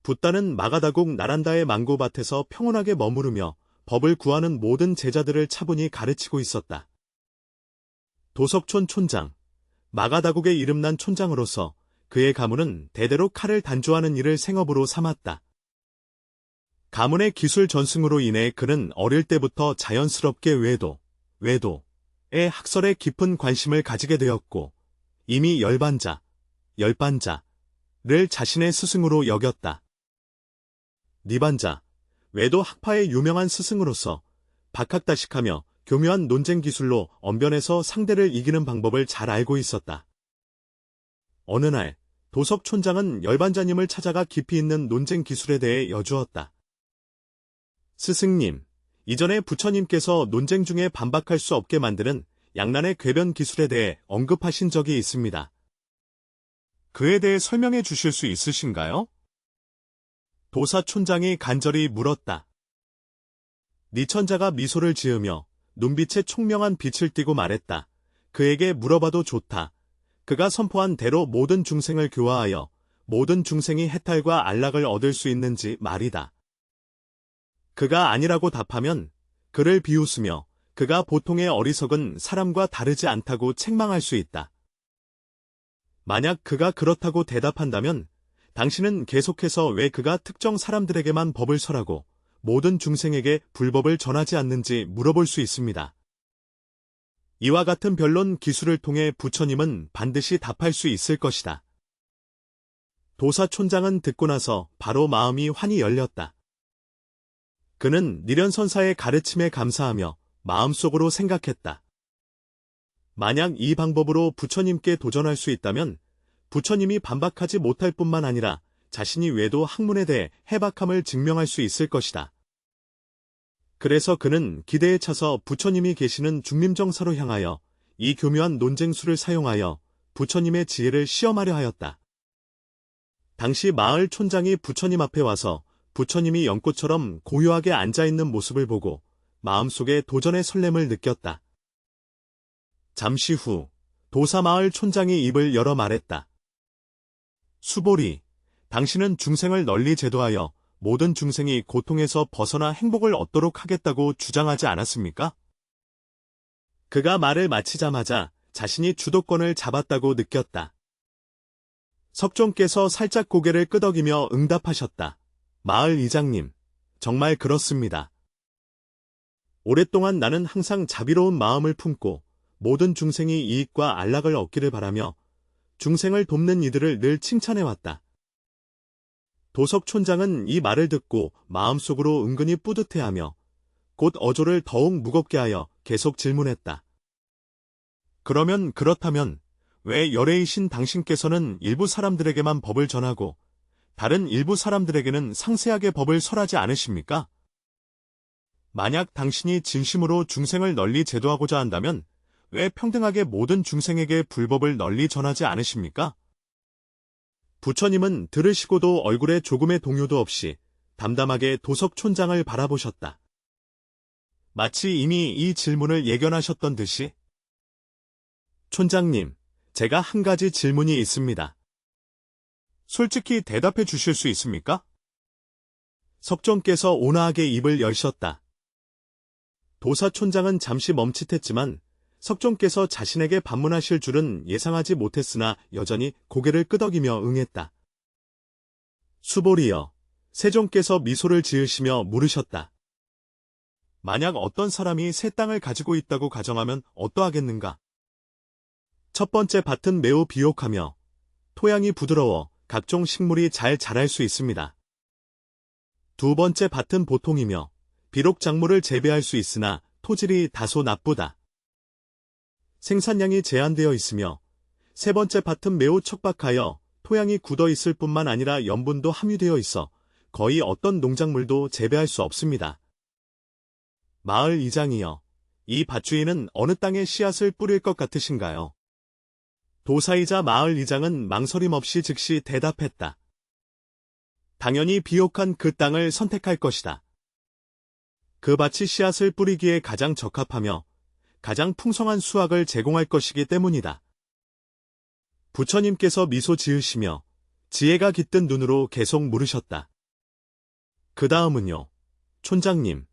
붓다는 마가다국 나란다의 망고밭에서 평온하게 머무르며 법을 구하는 모든 제자들을 차분히 가르치고 있었다. 도석촌 촌장, 마가다국의 이름난 촌장으로서 그의 가문은 대대로 칼을 단조하는 일을 생업으로 삼았다. 가문의 기술 전승으로 인해 그는 어릴 때부터 자연스럽게 외도의 학설에 깊은 관심을 가지게 되었고 이미 열반자를 자신의 스승으로 여겼다. 니반자, 외도 학파의 유명한 스승으로서 박학다식하며 교묘한 논쟁 기술로 언변에서 상대를 이기는 방법을 잘 알고 있었다. 어느 날 도석 촌장은 열반자님을 찾아가 깊이 있는 논쟁 기술에 대해 여쭈었다. 스승님, 이전에 부처님께서 논쟁 중에 반박할 수 없게 만드는 양난의 궤변 기술에 대해 언급하신 적이 있습니다. 그에 대해 설명해 주실 수 있으신가요? 도사 촌장이 간절히 물었다. 니천자가 미소를 지으며 눈빛에 총명한 빛을 띠고 말했다. 그에게 물어봐도 좋다. 그가 선포한 대로 모든 중생을 교화하여 모든 중생이 해탈과 안락을 얻을 수 있는지 말이다. 그가 아니라고 답하면 그를 비웃으며 그가 보통의 어리석은 사람과 다르지 않다고 책망할 수 있다. 만약 그가 그렇다고 대답한다면 당신은 계속해서 왜 그가 특정 사람들에게만 법을 설하고 모든 중생에게 불법을 전하지 않는지 물어볼 수 있습니다. 이와 같은 변론 기술을 통해 부처님은 반드시 답할 수 있을 것이다. 도사 촌장은 듣고 나서 바로 마음이 환히 열렸다. 그는 니련선사의 가르침에 감사하며 마음속으로 생각했다. 만약 이 방법으로 부처님께 도전할 수 있다면 부처님이 반박하지 못할 뿐만 아니라 자신이 외도 학문에 대해 해박함을 증명할 수 있을 것이다. 그래서 그는 기대에 차서 부처님이 계시는 중림정사로 향하여 이 교묘한 논쟁수를 사용하여 부처님의 지혜를 시험하려 하였다. 당시 마을 촌장이 부처님 앞에 와서 부처님이 연꽃처럼 고요하게 앉아있는 모습을 보고 마음속에 도전의 설렘을 느꼈다. 잠시 후 도사마을 촌장이 입을 열어 말했다. 수보리, 당신은 중생을 널리 제도하여 모든 중생이 고통에서 벗어나 행복을 얻도록 하겠다고 주장하지 않았습니까? 그가 말을 마치자마자 자신이 주도권을 잡았다고 느꼈다. 석종께서 살짝 고개를 끄덕이며 응답하셨다. 마을 이장님, 정말 그렇습니다. 오랫동안 나는 항상 자비로운 마음을 품고 모든 중생이 이익과 안락을 얻기를 바라며 중생을 돕는 이들을 늘 칭찬해왔다. 도석 촌장은 이 말을 듣고 마음속으로 은근히 뿌듯해하며 곧 어조를 더욱 무겁게 하여 계속 질문했다. 그렇다면 왜 열애이신 당신께서는 일부 사람들에게만 법을 전하고 다른 일부 사람들에게는 상세하게 법을 설하지 않으십니까? 만약 당신이 진심으로 중생을 널리 제도하고자 한다면 왜 평등하게 모든 중생에게 불법을 널리 전하지 않으십니까? 부처님은 들으시고도 얼굴에 조금의 동요도 없이 담담하게 도석 촌장을 바라보셨다. 마치 이미 이 질문을 예견하셨던 듯이. 촌장님, 제가 한 가지 질문이 있습니다. 솔직히 대답해 주실 수 있습니까? 석종께서 온화하게 입을 열셨다. 도사 촌장은 잠시 멈칫했지만 석종께서 자신에게 반문하실 줄은 예상하지 못했으나 여전히 고개를 끄덕이며 응했다. 수보리여, 세종께서 미소를 지으시며 물으셨다. 만약 어떤 사람이 새 땅을 가지고 있다고 가정하면 어떠하겠는가? 첫 번째 밭은 매우 비옥하며 토양이 부드러워 각종 식물이 잘 자랄 수 있습니다. 두 번째 밭은 보통이며 비록 작물을 재배할 수 있으나 토질이 다소 나쁘다. 생산량이 제한되어 있으며 세 번째 밭은 매우 척박하여 토양이 굳어 있을 뿐만 아니라 염분도 함유되어 있어 거의 어떤 농작물도 재배할 수 없습니다. 마을 이장이여, 이 밭주인은 어느 땅에 씨앗을 뿌릴 것 같으신가요? 도사이자 마을 이장은 망설임 없이 즉시 대답했다. 당연히 비옥한 그 땅을 선택할 것이다. 그 밭이 씨앗을 뿌리기에 가장 적합하며 가장 풍성한 수확을 제공할 것이기 때문이다. 부처님께서 미소 지으시며 지혜가 깃든 눈으로 계속 물으셨다. 그 다음은요. 촌장님.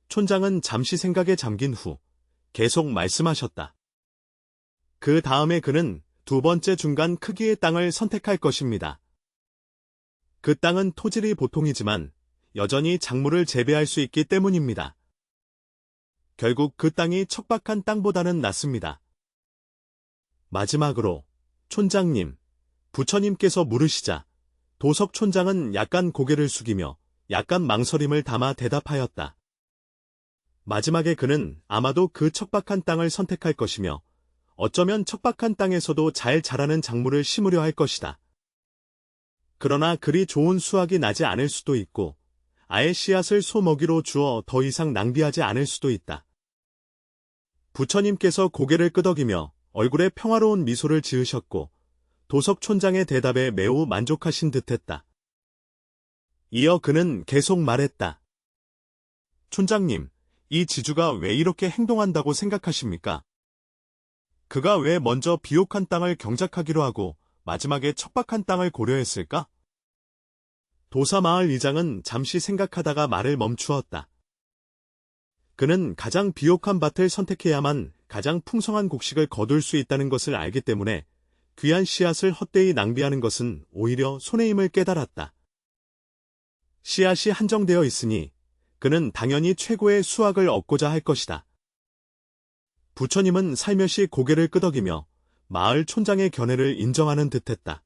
촌장은 잠시 생각에 잠긴 후 계속 말씀하셨다. 그 다음에 그는 두 번째 중간 크기의 땅을 선택할 것입니다. 그 땅은 토질이 보통이지만 여전히 작물을 재배할 수 있기 때문입니다. 결국 그 땅이 척박한 땅보다는 낫습니다. 마지막으로 촌장님, 부처님께서 물으시자 도석 촌장은 약간 고개를 숙이며 약간 망설임을 담아 대답하였다. 마지막에 그는 아마도 그 척박한 땅을 선택할 것이며 어쩌면 척박한 땅에서도 잘 자라는 작물을 심으려 할 것이다. 그러나 그리 좋은 수확이 나지 않을 수도 있고 아예 씨앗을 소 먹이로 주어 더 이상 낭비하지 않을 수도 있다. 부처님께서 고개를 끄덕이며 얼굴에 평화로운 미소를 지으셨고 도석 촌장의 대답에 매우 만족하신 듯했다. 이어 그는 계속 말했다. 촌장님, 이 지주가 왜 이렇게 행동한다고 생각하십니까? 그가 왜 먼저 비옥한 땅을 경작하기로 하고 마지막에 척박한 땅을 고려했을까? 도사마을 이장은 잠시 생각하다가 말을 멈추었다. 그는 가장 비옥한 밭을 선택해야만 가장 풍성한 곡식을 거둘 수 있다는 것을 알기 때문에 귀한 씨앗을 헛되이 낭비하는 것은 오히려 손해임을 깨달았다. 씨앗이 한정되어 있으니 그는 당연히 최고의 수확을 얻고자 할 것이다. 부처님은 살며시 고개를 끄덕이며 마을 촌장의 견해를 인정하는 듯했다.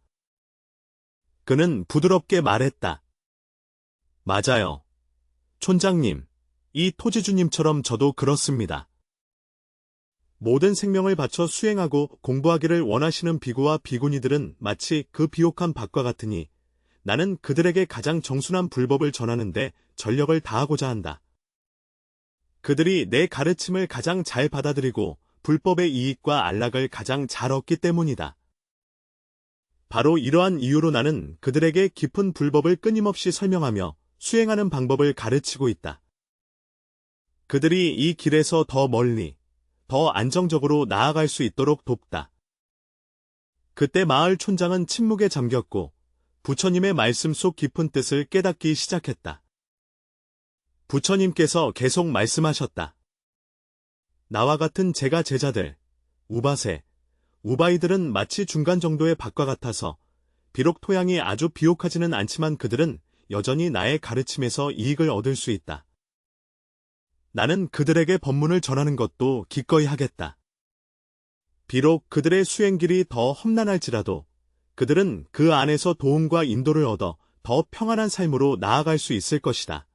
그는 부드럽게 말했다. 맞아요. 촌장님, 이 토지주님처럼 저도 그렇습니다. 모든 생명을 바쳐 수행하고 공부하기를 원하시는 비구와 비구니들은 마치 그 비옥한 밭과 같으니 나는 그들에게 가장 정순한 불법을 전하는데 전력을 다하고자 한다. 그들이 내 가르침을 가장 잘 받아들이고 불법의 이익과 안락을 가장 잘 얻기 때문이다. 바로 이러한 이유로 나는 그들에게 깊은 불법을 끊임없이 설명하며 수행하는 방법을 가르치고 있다. 그들이 이 길에서 더 멀리, 더 안정적으로 나아갈 수 있도록 돕다. 그때 마을 촌장은 침묵에 잠겼고 부처님의 말씀 속 깊은 뜻을 깨닫기 시작했다. 부처님께서 계속 말씀하셨다. 나와 같은 제가 제자들, 우바세, 우바이들은 마치 중간 정도의 밭과 같아서 비록 토양이 아주 비옥하지는 않지만 그들은 여전히 나의 가르침에서 이익을 얻을 수 있다. 나는 그들에게 법문을 전하는 것도 기꺼이 하겠다. 비록 그들의 수행길이 더 험난할지라도 그들은 그 안에서 도움과 인도를 얻어 더 평안한 삶으로 나아갈 수 있을 것이다.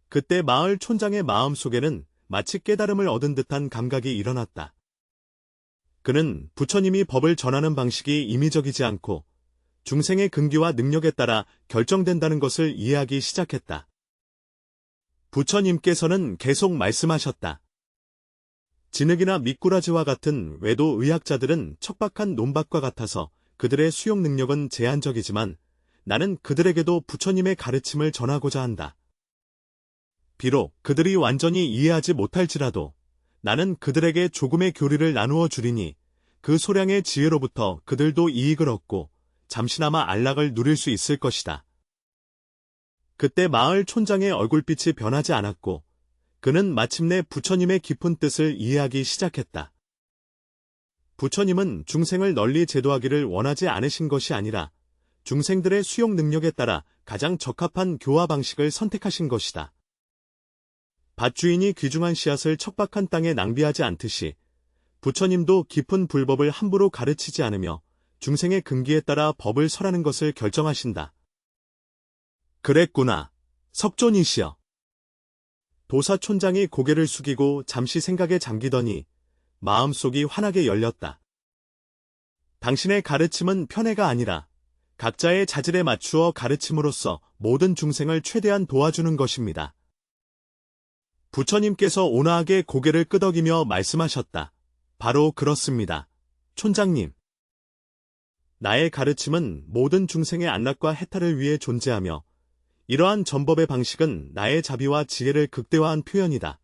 그때 마을 촌장의 마음속에는 마치 깨달음을 얻은 듯한 감각이 일어났다. 그는 부처님이 법을 전하는 방식이 임의적이지 않고 중생의 근기와 능력에 따라 결정된다는 것을 이해하기 시작했다. 부처님께서는 계속 말씀하셨다. 진흙이나 미꾸라지와 같은 외도 의학자들은 척박한 논밭과 같아서 그들의 수용 능력은 제한적이지만 나는 그들에게도 부처님의 가르침을 전하고자 한다. 비록 그들이 완전히 이해하지 못할지라도 나는 그들에게 조금의 교리를 나누어 주리니 그 소량의 지혜로부터 그들도 이익을 얻고 잠시나마 안락을 누릴 수 있을 것이다. 그때 마을 촌장의 얼굴빛이 변하지 않았고 그는 마침내 부처님의 깊은 뜻을 이해하기 시작했다. 부처님은 중생을 널리 제도하기를 원하지 않으신 것이 아니라 중생들의 수용 능력에 따라 가장 적합한 교화 방식을 선택하신 것이다. 밭주인이 귀중한 씨앗을 척박한 땅에 낭비하지 않듯이 부처님도 깊은 불법을 함부로 가르치지 않으며 중생의 근기에 따라 법을 설하는 것을 결정하신다. 그랬구나. 석존이시여. 도사촌장이 고개를 숙이고 잠시 생각에 잠기더니 마음속이 환하게 열렸다. 당신의 가르침은 편애가 아니라 각자의 자질에 맞추어 가르침으로써 모든 중생을 최대한 도와주는 것입니다. 부처님께서 온화하게 고개를 끄덕이며 말씀하셨다. 바로 그렇습니다. 촌장님. 나의 가르침은 모든 중생의 안락과 해탈을 위해 존재하며 이러한 전법의 방식은 나의 자비와 지혜를 극대화한 표현이다.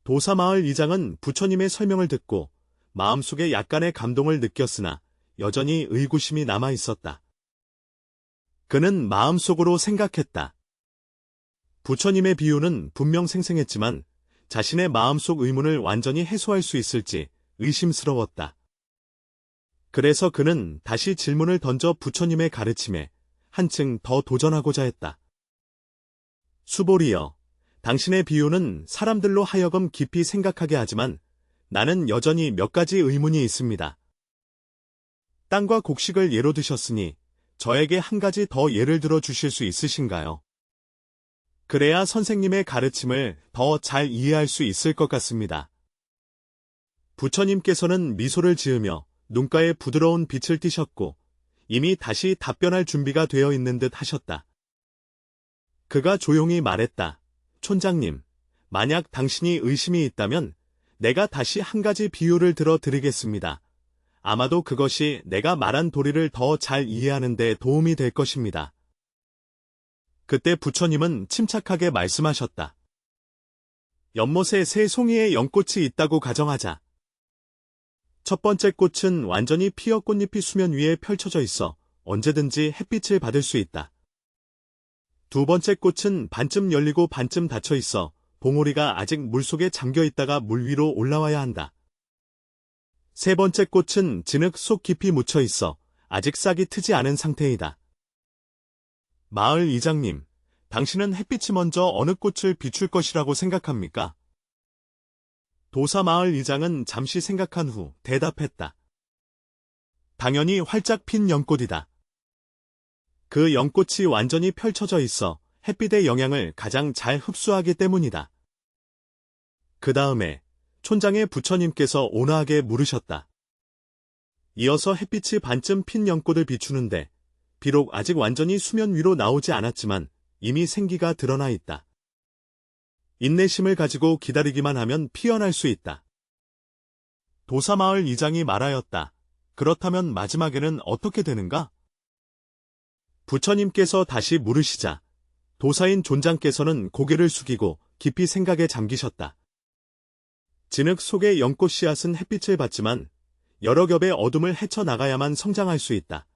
도사마을 이장은 부처님의 설명을 듣고 마음속에 약간의 감동을 느꼈으나 여전히 의구심이 남아 있었다. 그는 마음속으로 생각했다. 부처님의 비유는 분명 생생했지만 자신의 마음속 의문을 완전히 해소할 수 있을지 의심스러웠다. 그래서 그는 다시 질문을 던져 부처님의 가르침에 한층 더 도전하고자 했다. 수보리여, 당신의 비유는 사람들로 하여금 깊이 생각하게 하지만 나는 여전히 몇 가지 의문이 있습니다. 땅과 곡식을 예로 드셨으니 저에게 한 가지 더 예를 들어 주실 수 있으신가요? 그래야 선생님의 가르침을 더 잘 이해할 수 있을 것 같습니다. 부처님께서는 미소를 지으며 눈가에 부드러운 빛을 띠셨고 이미 다시 답변할 준비가 되어 있는 듯 하셨다. 그가 조용히 말했다. 촌장님, 만약 당신이 의심이 있다면 내가 다시 한 가지 비유를 들어 드리겠습니다. 아마도 그것이 내가 말한 도리를 더 잘 이해하는 데 도움이 될 것입니다. 그때 부처님은 침착하게 말씀하셨다. 연못에 세 송이의 연꽃이 있다고 가정하자. 첫 번째 꽃은 완전히 피어 꽃잎이 수면 위에 펼쳐져 있어 언제든지 햇빛을 받을 수 있다. 두 번째 꽃은 반쯤 열리고 반쯤 닫혀 있어 봉오리가 아직 물속에 잠겨 있다가 물 위로 올라와야 한다. 세 번째 꽃은 진흙 속 깊이 묻혀 있어 아직 싹이 트지 않은 상태이다. 마을 이장님, 당신은 햇빛이 먼저 어느 꽃을 비출 것이라고 생각합니까? 도사 마을 이장은 잠시 생각한 후 대답했다. 당연히 활짝 핀 연꽃이다. 그 연꽃이 완전히 펼쳐져 있어 햇빛의 영향을 가장 잘 흡수하기 때문이다. 그 다음에 촌장의 부처님께서 온화하게 물으셨다. 이어서 햇빛이 반쯤 핀 연꽃을 비추는데 비록 아직 완전히 수면 위로 나오지 않았지만 이미 생기가 드러나 있다. 인내심을 가지고 기다리기만 하면 피어날 수 있다. 도사마을 이장이 말하였다. 그렇다면 마지막에는 어떻게 되는가? 부처님께서 다시 물으시자 도사인 존장께서는 고개를 숙이고 깊이 생각에 잠기셨다. 진흙 속의 연꽃 씨앗은 햇빛을 받지만 여러 겹의 어둠을 헤쳐나가야만 성장할 수 있다.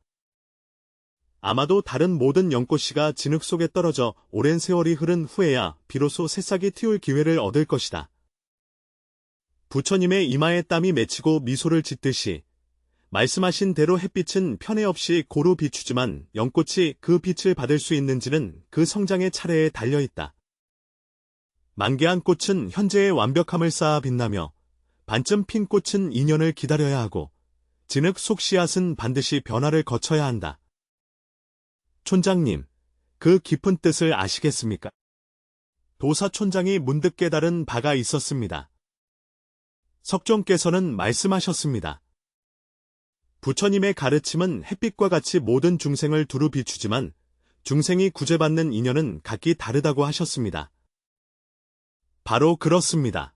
아마도 다른 모든 연꽃씨가 진흙 속에 떨어져 오랜 세월이 흐른 후에야 비로소 새싹이 틔울 기회를 얻을 것이다. 부처님의 이마에 땀이 맺히고 미소를 짓듯이 말씀하신 대로 햇빛은 편애 없이 고루 비추지만 연꽃이 그 빛을 받을 수 있는지는 그 성장의 차례에 달려있다. 만개한 꽃은 현재의 완벽함을 쌓아 빛나며 반쯤 핀 꽃은 인연을 기다려야 하고 진흙 속 씨앗은 반드시 변화를 거쳐야 한다. 촌장님, 그 깊은 뜻을 아시겠습니까? 도사촌장이 문득 깨달은 바가 있었습니다. 석종께서는 말씀하셨습니다. 부처님의 가르침은 햇빛과 같이 모든 중생을 두루 비추지만 중생이 구제받는 인연은 각기 다르다고 하셨습니다. 바로 그렇습니다.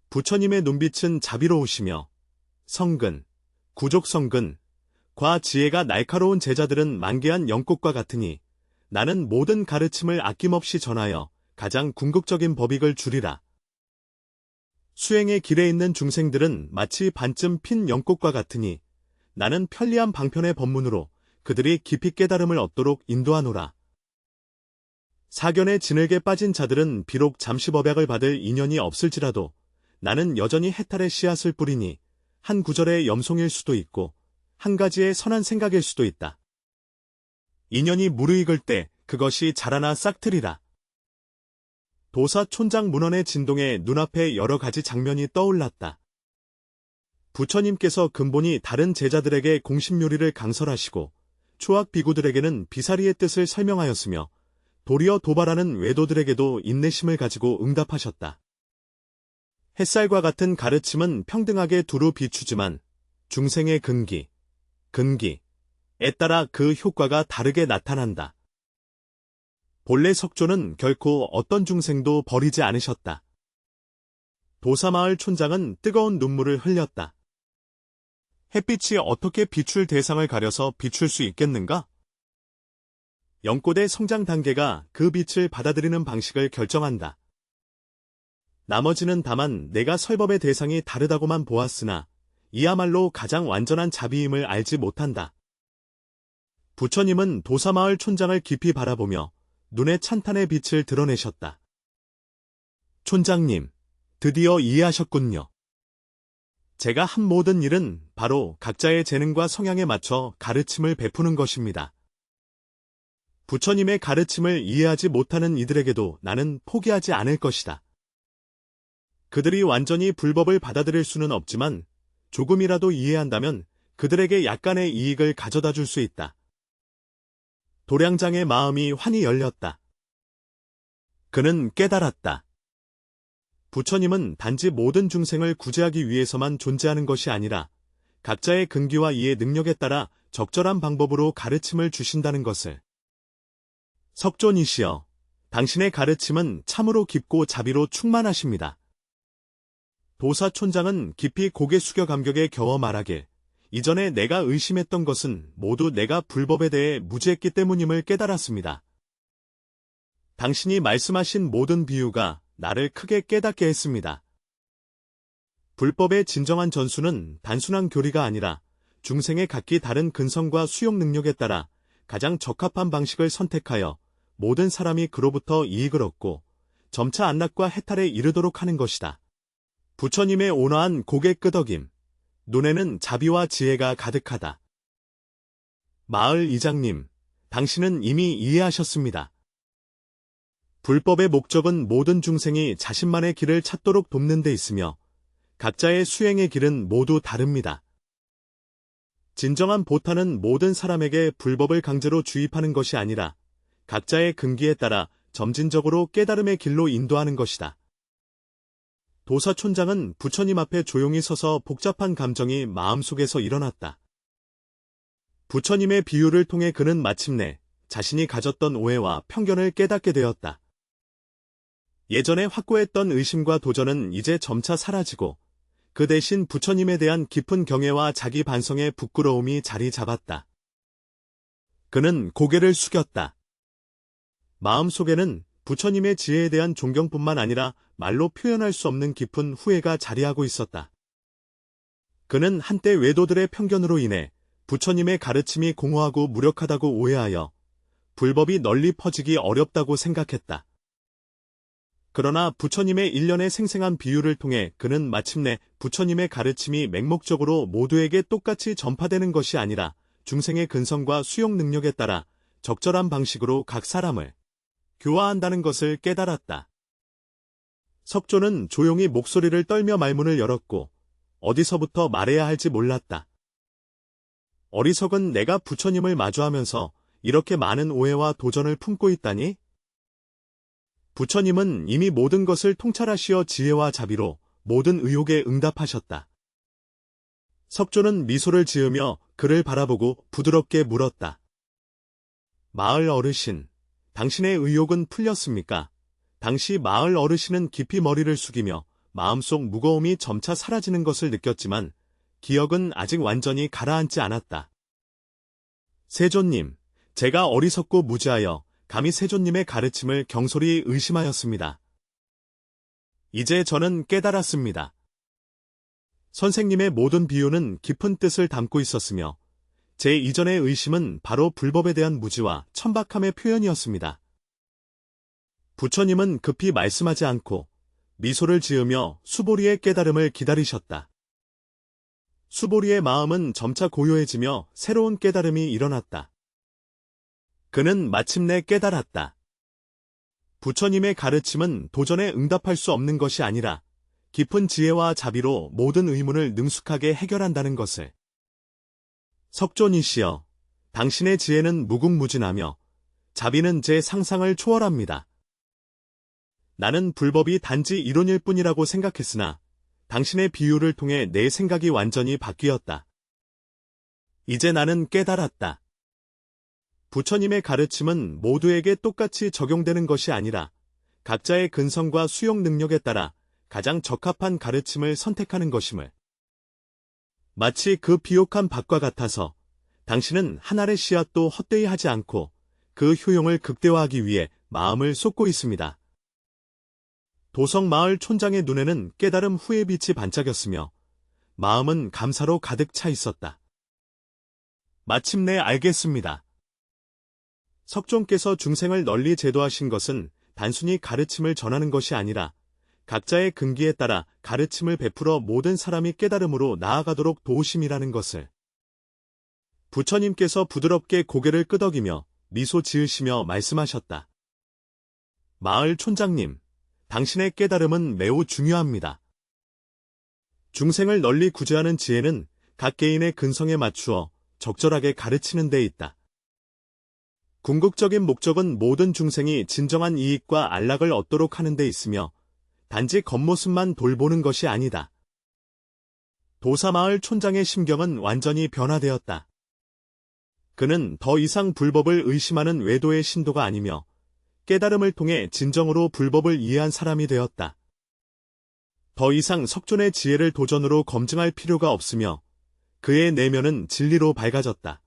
부처님의 눈빛은 자비로우시며 성근, 구족성근, 과 지혜가 날카로운 제자들은 만개한 연꽃과 같으니 나는 모든 가르침을 아낌없이 전하여 가장 궁극적인 법익을 주리라. 수행의 길에 있는 중생들은 마치 반쯤 핀 연꽃과 같으니 나는 편리한 방편의 법문으로 그들이 깊이 깨달음을 얻도록 인도하노라. 사견의 진흙에 빠진 자들은 비록 잠시 법약을 받을 인연이 없을지라도 나는 여전히 해탈의 씨앗을 뿌리니 한 구절의 염송일 수도 있고 한 가지의 선한 생각일 수도 있다. 인연이 무르익을 때 그것이 자라나 싹트리라. 도사촌장 문헌의 진동에 눈앞에 여러 가지 장면이 떠올랐다. 부처님께서 근본이 다른 제자들에게 공심요리를 강설하시고 초학 비구들에게는 비사리의 뜻을 설명하였으며 도리어 도발하는 외도들에게도 인내심을 가지고 응답하셨다. 햇살과 같은 가르침은 평등하게 두루 비추지만 중생의 근기에 따라 그 효과가 다르게 나타난다. 본래 석조는 결코 어떤 중생도 버리지 않으셨다. 도사마을 촌장은 뜨거운 눈물을 흘렸다. 햇빛이 어떻게 비출 대상을 가려서 비출 수 있겠는가? 연꽃의 성장 단계가 그 빛을 받아들이는 방식을 결정한다. 나머지는 다만 내가 설법의 대상이 다르다고만 보았으나 이야말로 가장 완전한 자비임을 알지 못한다. 부처님은 도사마을 촌장을 깊이 바라보며 눈에 찬탄의 빛을 드러내셨다. 촌장님, 드디어 이해하셨군요. 제가 한 모든 일은 바로 각자의 재능과 성향에 맞춰 가르침을 베푸는 것입니다. 부처님의 가르침을 이해하지 못하는 이들에게도 나는 포기하지 않을 것이다. 그들이 완전히 불법을 받아들일 수는 없지만 조금이라도 이해한다면 그들에게 약간의 이익을 가져다 줄 수 있다. 도량장의 마음이 환히 열렸다. 그는 깨달았다. 부처님은 단지 모든 중생을 구제하기 위해서만 존재하는 것이 아니라 각자의 근기와 이해 능력에 따라 적절한 방법으로 가르침을 주신다는 것을. 석존이시여, 당신의 가르침은 참으로 깊고 자비로 충만하십니다. 도사촌장은 깊이 고개 숙여 감격에 겨워 말하길, 이전에 내가 의심했던 것은 모두 내가 불법에 대해 무지했기 때문임을 깨달았습니다. 당신이 말씀하신 모든 비유가 나를 크게 깨닫게 했습니다. 불법의 진정한 전수는 단순한 교리가 아니라 중생의 각기 다른 근성과 수용 능력에 따라 가장 적합한 방식을 선택하여 모든 사람이 그로부터 이익을 얻고 점차 안락과 해탈에 이르도록 하는 것이다. 부처님의 온화한 고개 끄덕임, 눈에는 자비와 지혜가 가득하다. 마을 이장님, 당신은 이미 이해하셨습니다. 불법의 목적은 모든 중생이 자신만의 길을 찾도록 돕는 데 있으며 각자의 수행의 길은 모두 다릅니다. 진정한 보타는 모든 사람에게 불법을 강제로 주입하는 것이 아니라 각자의 근기에 따라 점진적으로 깨달음의 길로 인도하는 것이다. 도사촌장은 부처님 앞에 조용히 서서 복잡한 감정이 마음속에서 일어났다. 부처님의 비유를 통해 그는 마침내 자신이 가졌던 오해와 편견을 깨닫게 되었다. 예전에 확고했던 의심과 도전은 이제 점차 사라지고 그 대신 부처님에 대한 깊은 경애와 자기 반성의 부끄러움이 자리 잡았다. 그는 고개를 숙였다. 마음속에는 부처님의 지혜에 대한 존경뿐만 아니라 말로 표현할 수 없는 깊은 후회가 자리하고 있었다. 그는 한때 외도들의 편견으로 인해 부처님의 가르침이 공허하고 무력하다고 오해하여 불법이 널리 퍼지기 어렵다고 생각했다. 그러나 부처님의 일련의 생생한 비유를 통해 그는 마침내 부처님의 가르침이 맹목적으로 모두에게 똑같이 전파되는 것이 아니라 중생의 근성과 수용 능력에 따라 적절한 방식으로 각 사람을 교화한다는 것을 깨달았다. 석조는 조용히 목소리를 떨며 말문을 열었고 어디서부터 말해야 할지 몰랐다. 어리석은 내가 부처님을 마주하면서 이렇게 많은 오해와 도전을 품고 있다니? 부처님은 이미 모든 것을 통찰하시어 지혜와 자비로 모든 의혹에 응답하셨다. 석조는 미소를 지으며 그를 바라보고 부드럽게 물었다. 마을 어르신, 당신의 의혹은 풀렸습니까? 당시 마을 어르신은 깊이 머리를 숙이며 마음속 무거움이 점차 사라지는 것을 느꼈지만 기억은 아직 완전히 가라앉지 않았다. 세존님, 제가 어리석고 무지하여 감히 세존님의 가르침을 경솔히 의심하였습니다. 이제 저는 깨달았습니다. 선생님의 모든 비유는 깊은 뜻을 담고 있었으며 제 이전의 의심은 바로 불법에 대한 무지와 천박함의 표현이었습니다. 부처님은 급히 말씀하지 않고 미소를 지으며 수보리의 깨달음을 기다리셨다. 수보리의 마음은 점차 고요해지며 새로운 깨달음이 일어났다. 그는 마침내 깨달았다. 부처님의 가르침은 도전에 응답할 수 없는 것이 아니라 깊은 지혜와 자비로 모든 의문을 능숙하게 해결한다는 것을. 석존이시여, 당신의 지혜는 무궁무진하며 자비는 제 상상을 초월합니다. 나는 불법이 단지 이론일 뿐이라고 생각했으나 당신의 비유를 통해 내 생각이 완전히 바뀌었다. 이제 나는 깨달았다. 부처님의 가르침은 모두에게 똑같이 적용되는 것이 아니라 각자의 근성과 수용 능력에 따라 가장 적합한 가르침을 선택하는 것임을. 마치 그 비옥한 밭과 같아서 당신은 한 알의 씨앗도 헛되이 하지 않고 그 효용을 극대화하기 위해 마음을 쏟고 있습니다. 도성마을 촌장의 눈에는 깨달음 후의 빛이 반짝였으며 마음은 감사로 가득 차 있었다. 마침내 알겠습니다. 석종께서 중생을 널리 제도하신 것은 단순히 가르침을 전하는 것이 아니라 각자의 근기에 따라 가르침을 베풀어 모든 사람이 깨달음으로 나아가도록 도우심이라는 것을. 부처님께서 부드럽게 고개를 끄덕이며 미소 지으시며 말씀하셨다. 마을 촌장님, 당신의 깨달음은 매우 중요합니다. 중생을 널리 구제하는 지혜는 각 개인의 근성에 맞추어 적절하게 가르치는 데 있다. 궁극적인 목적은 모든 중생이 진정한 이익과 안락을 얻도록 하는 데 있으며 단지 겉모습만 돌보는 것이 아니다. 도사마을 촌장의 심경은 완전히 변화되었다. 그는 더 이상 불법을 의심하는 외도의 신도가 아니며 깨달음을 통해 진정으로 불법을 이해한 사람이 되었다. 더 이상 석존의 지혜를 도전으로 검증할 필요가 없으며 그의 내면은 진리로 밝아졌다.